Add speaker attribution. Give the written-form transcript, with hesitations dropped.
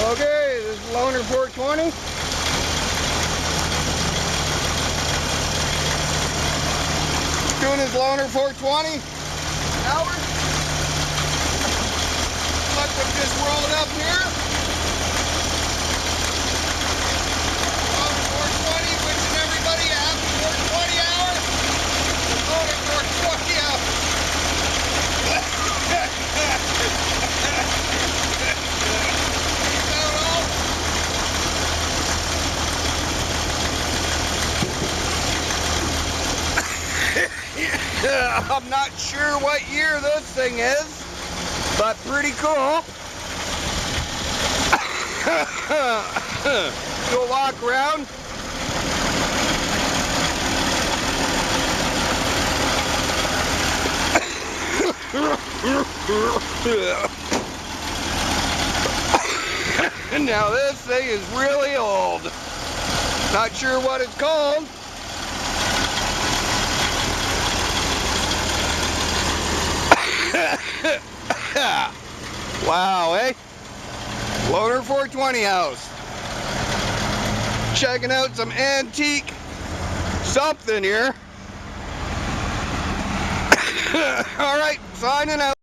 Speaker 1: Okay, this is Loner 420. Doing his Loner 420. Howard. Look what just rolled up here. Loner 420, wishing everybody a happy 420 hour. Loner 420 hour. I'm not sure what year this thing is, but pretty cool. Do a walk around. Now this thing is really old. Not sure what it's called. Wow, eh? Loner 420 house. Checking out some antique something here. Alright, signing out.